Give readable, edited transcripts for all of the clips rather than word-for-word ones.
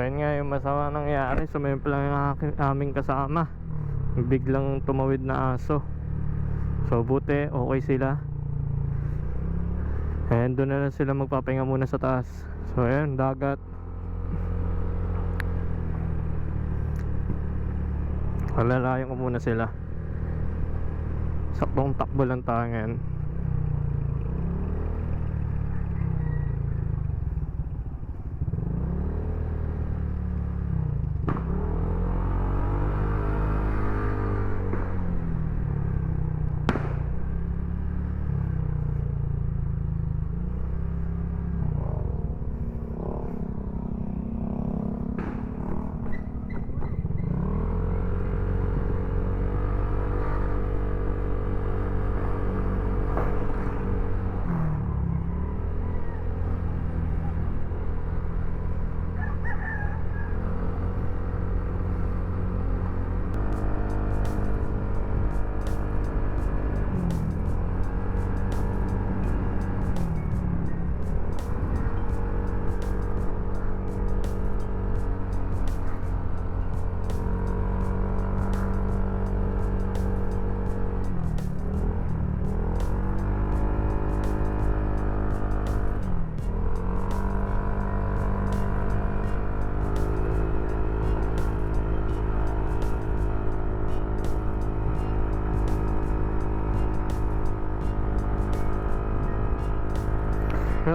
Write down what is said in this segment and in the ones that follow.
ayun nga yung masama nangyari. Sumempla lang yung aming kasama, biglang tumawid na aso. So buti okay sila, and doon na lang sila magpapahinga muna sa taas. So ayun, dagat. Alalayan ko muna sila. Saktong takbo lang tayo ngayon.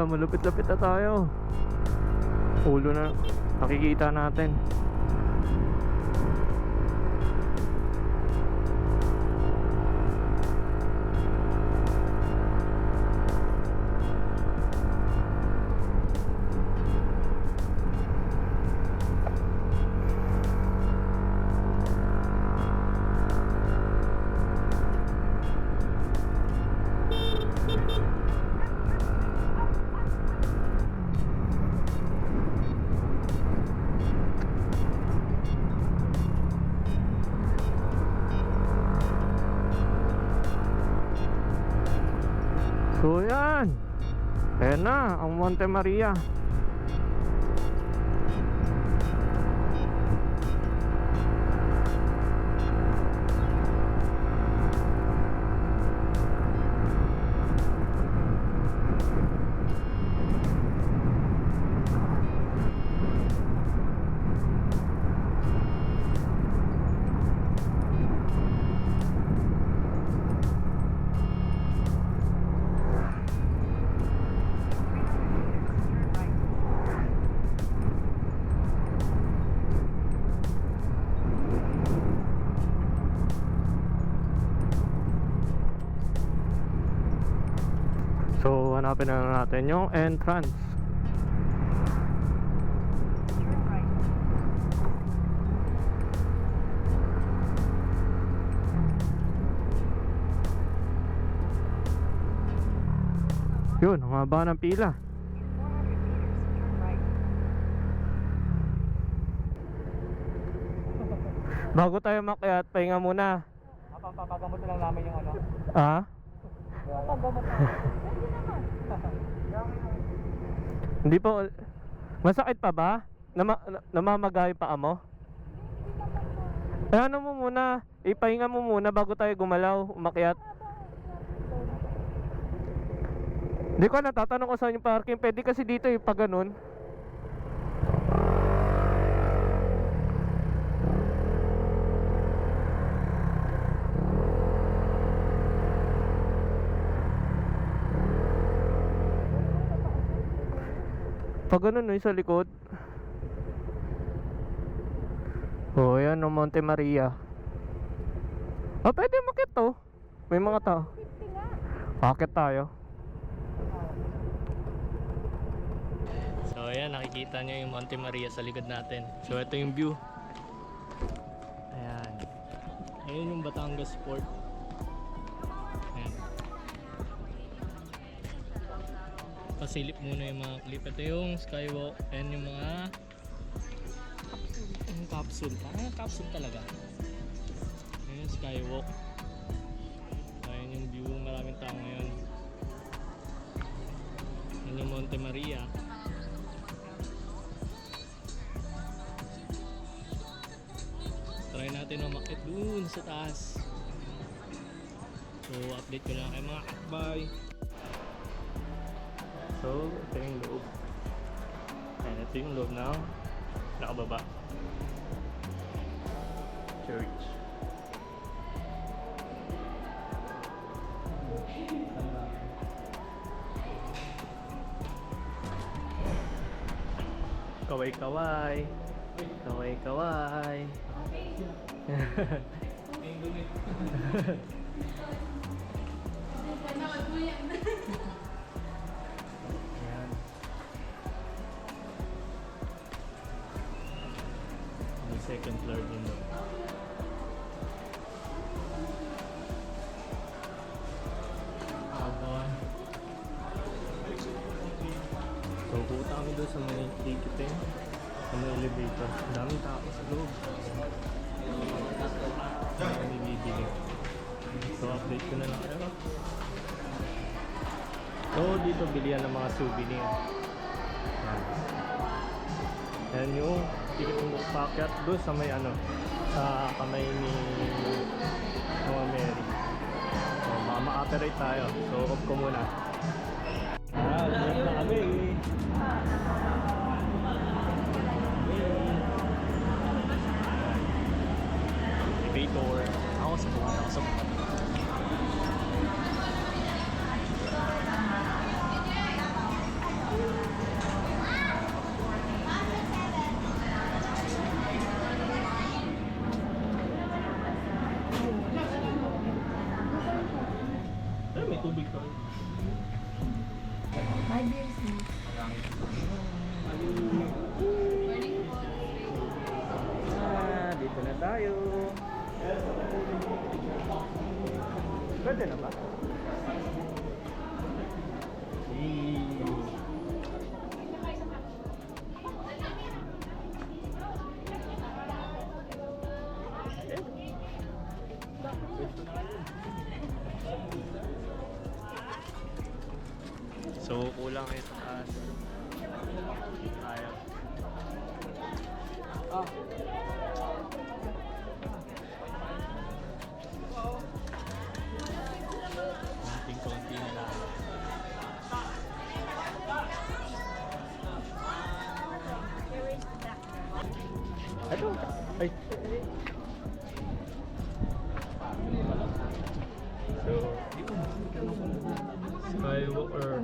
Malupit-lapit na tayo. Ulo na nakikita natin. So yan, ayan na ang Monte Maria. So hanapin na natin yung entrance. Yun, ang haba ng pila. Bago tayo makyat, pahinga muna. Papagamot lang namin yung ano. Ah? Papagamot lang. Hindi po. Masakit pa ba? Namamagay pa mo? Ano mo muna, ipahinga mo muna bago tayo gumalaw, umakyat. Hindi ko natatanong ko saan yung parking. Pwede kasi dito yung pag ganun. Pag ganun yung sa likod. Oh, yan ang Monte Maria. Oh, pwede makit to. May mga tao. Akit tayo. So ayan, nakikita nyo yung Monte Maria sa likod natin. So ito yung view. Ayan. Ayan yung Batangas Port. Ayan. Pasilip muna yung mga clip. Ito yung skywalk and yung mga capsule. Parang capsule talaga. Ayan yung skywalk. Ayan yung view. Maraming tao ngayon. Ayan yung Monte Maria. try natin na umakyat dun sa taas. So update ko lang kay mga akbay. So ito yung loob. Ayan, ito yung loob na nakababa. Church. Kaway-kaway. Kaway-kaway. Ayan. May second floor din doon. So, pupunta kami doon sa may ticketing, sa may elevator. Ang daming tao sa loob. Kami bibili. So, update ko na lang kayo. So, dito bilihan ng mga souvenir. Yan. Yan yung ticket ng packet doon sa may ano, sa kamay ni Mama Mary. So, mama-operate tayo. So, off ko muna. Ulit na kami. Elevator. Ako sa buwan. Ako sa buwan. May tubig ka. My beers mo. Dito na tayo. Pwede na ba? So, kulang ito taas. Tayo. Konting-konti na lang. Ito. Ay. So, Skywalker.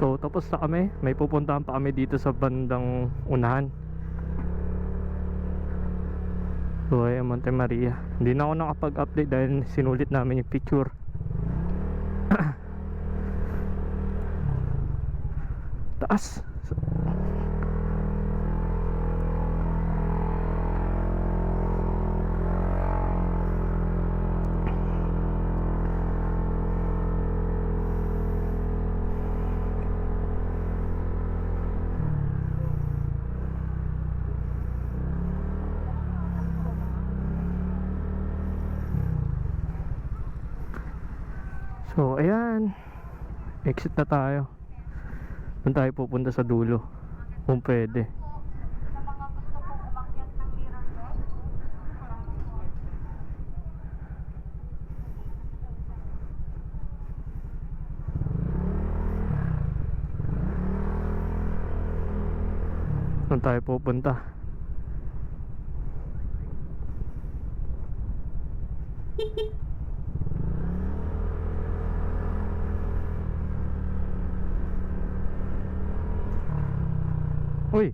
So tapos na kami, may pupuntahan pa kami dito sa bandang unahan. So ay Monte Maria. Hindi na ako nakapag-update dahil sinulit namin yung picture. Taas. So ayan, exit na tayo. Doon tayo pupunta sa dulo kung pwede. Sa mga gusto kong umakyat ng mirror deck. Doon tayo pupunta. Uy.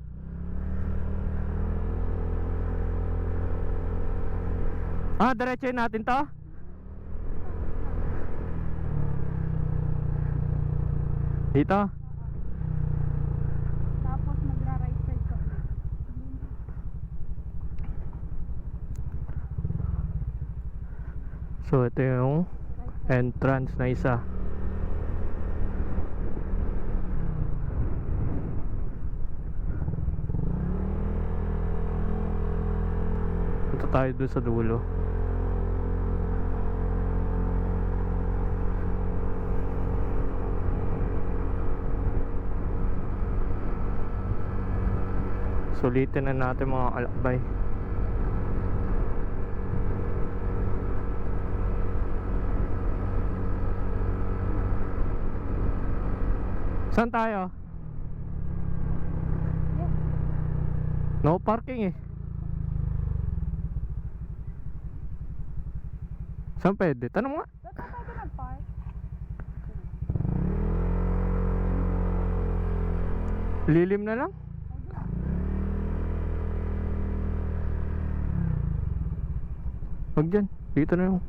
Diretsoin natin to? Dito? Tapos magra-right side ko. So ito yung entrance na isa. Punta tayo doon sa dulo. Sulitin na natin mga kalakbay. Saan tayo? No parking eh. Saan pwede? Tanong nga. Ba't ka pwede nag-park? Lilim na lang. Wag dyan. Dito na yung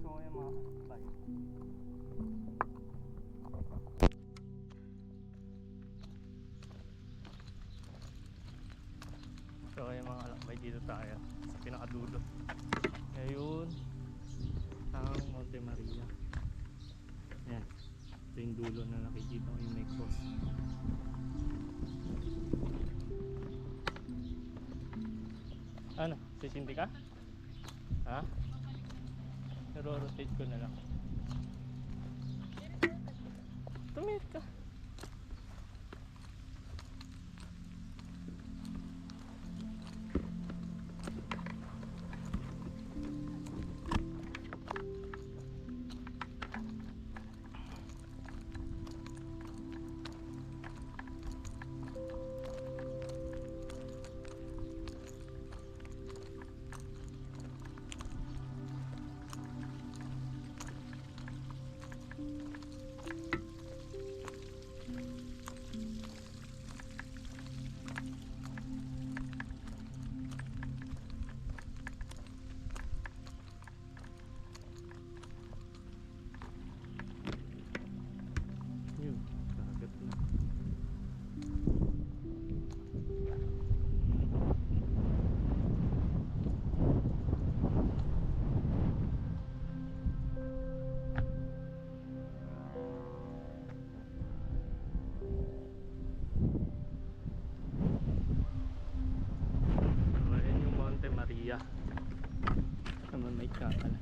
so yung mga kalakbay. So yung mga kalakbay, dito tayo sa pinakadulo. Ngayon ang Monte Maria. Yan. Ito yung dulo na nakikita ko yung may cross. Ano? Sisindi ka? Ha? Naro-rotate ko na lang. Tumit ka. Yun, dagat na. So, ayan yung Monte Maria. Naman may kakal.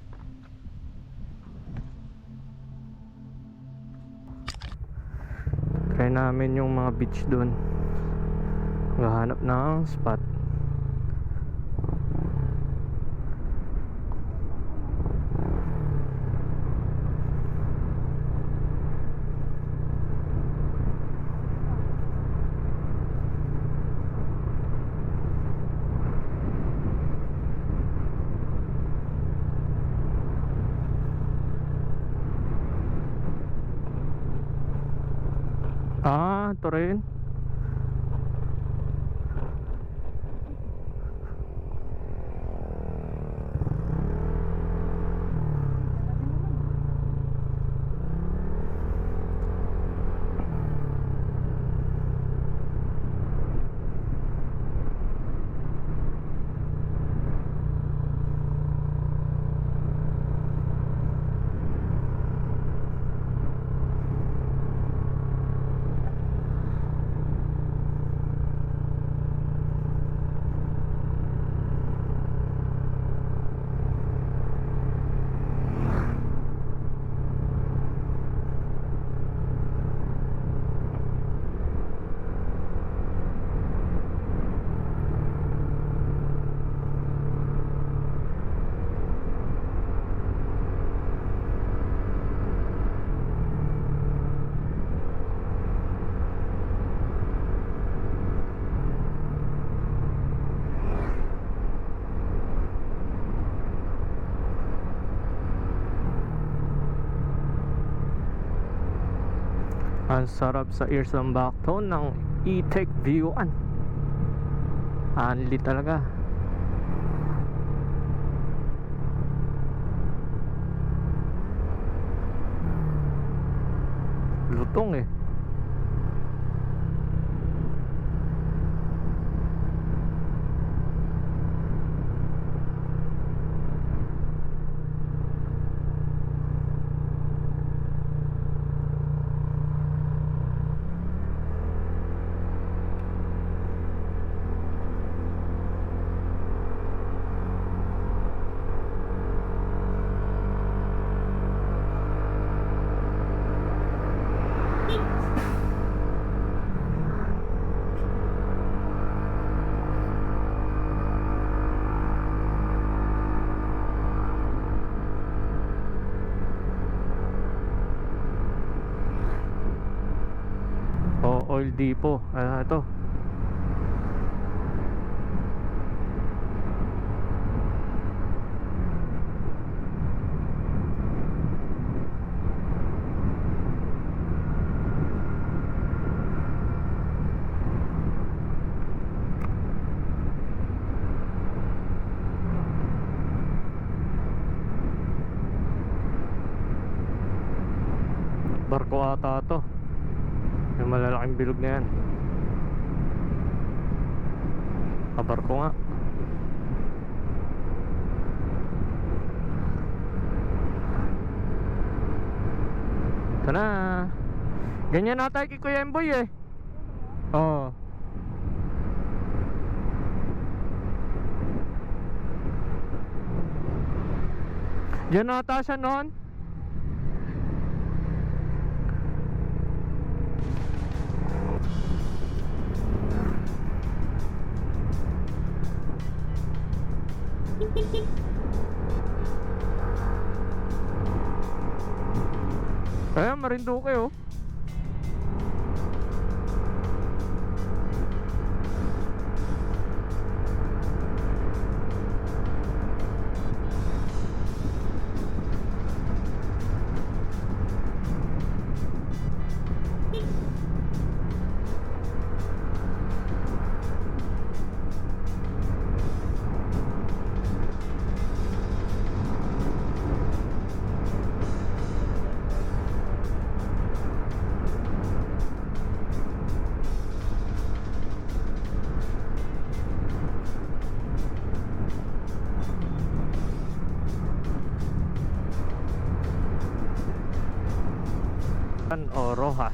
Try namin yung mga beach doon. Maghahanap ng spot. Ah, ito rin. Ang sarap sa ears ng backbone ng E-Tech View-an. Anli talaga. Lutong eh. Oil depot. Ito. Barko ata to. Yung malalaking bilog na yan. Kabarko nga. Ito na. Ganyan na tayo kay Kuya Emboy eh. Oo. Diyan nata siya noon. Ayan, Marinduque oh. O Rojas.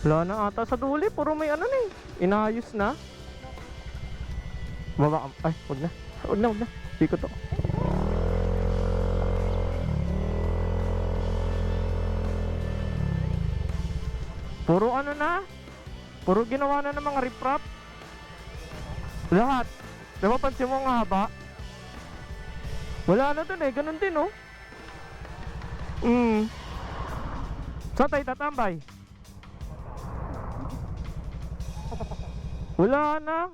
Wala na ata sa duli, puro may ano na eh. Inayos na. Baba ka. Ay, wag na. Wag na, wag na. Di ko to. Puro ano na. Puro ginawa na ng mga riprap. Lahat. Diba pansin mo ang haba? Wala na dun eh, ganun din oh. Saan tayo tatambay? Wala na.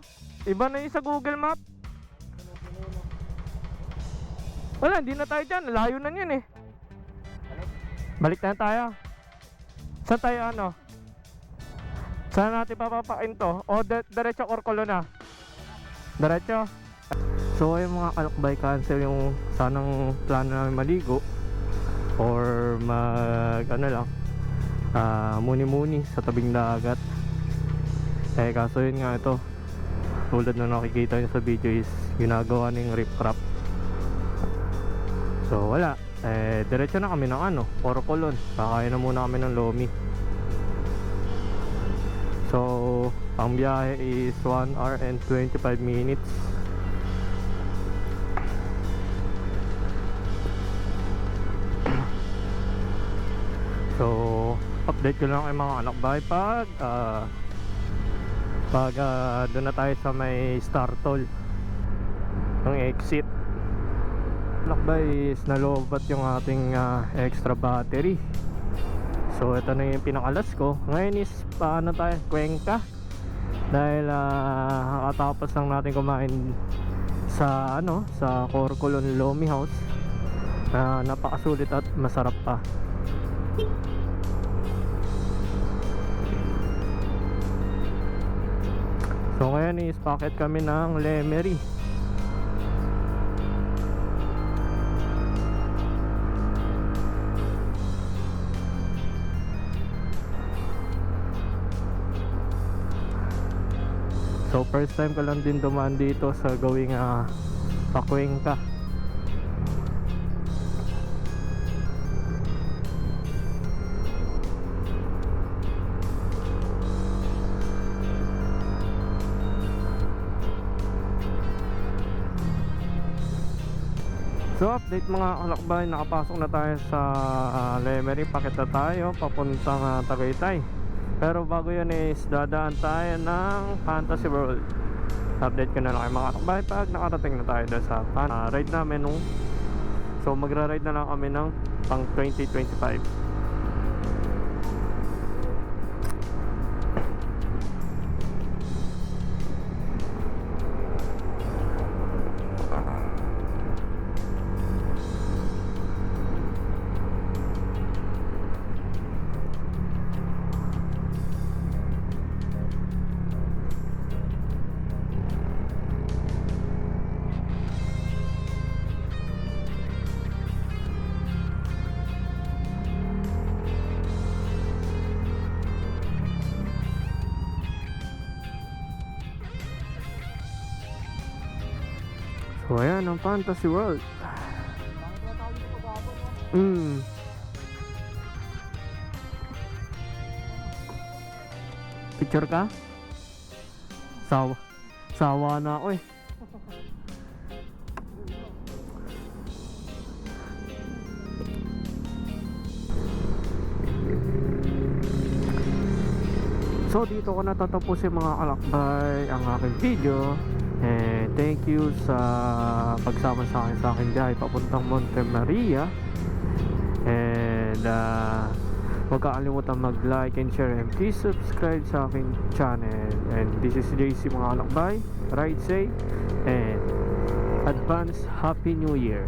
Iba na yung sa Google Map. Wala, hindi na tayo dyan. Layo na yun eh. Balik na tayo. Saan tayo ano? Saan natin papapain to? O diretso Orcolo na? Diretso? So ay mga kalakbay, cancel yung sanang plano namin maligo or mag ano lang muni-muni sa tabing dagat. Eh kaso yun nga ito, tulad na nakikita nyo sa video is ginagawa ng riprap. So wala, diretso na kami ng ano, Porcolon. Kakain na muna kami ng Lomi. So ang biyahe is 1 hour and 25 minutes. So update ko lang kay mga anak bahay pag doon na tayo sa may Startol ng exit. Lakbay is nalobat yung ating extra battery. So ito na yung pinakalas ko. Ngayon is paano tayo? Cuenca. Dahil kakatapos lang natin kumain sa ano, sa Porcolon Lomi House na napakasulit at masarap pa. So ngayon is packet kami ng Lemery. So first time ko lang din dumaan dito sa gawing Cuenca. So update mga kalakbay, nakapasok na tayo sa Lemery. Packet na tayo papuntang Tagaytay. Pero bago yun is dadaan tayo ng Fantasy World. Update ko na lang kayo mga kalakbay pag nakarating na tayo doon sa ride namin nung. So magra-ride na lang kami ng pang 2025. So ayan ang Fantasy World. Picture ka? Sawa na ako eh. So dito ko natatapusin mga kalakbay ang aking video. And thank you sa pagsama sa akin biyahe papuntang Monte Maria. And huwag kakalimutan mag-like and share and please subscribe sa aking channel. And this is JC mga kalakbay. Ride safe and advance Happy New Year.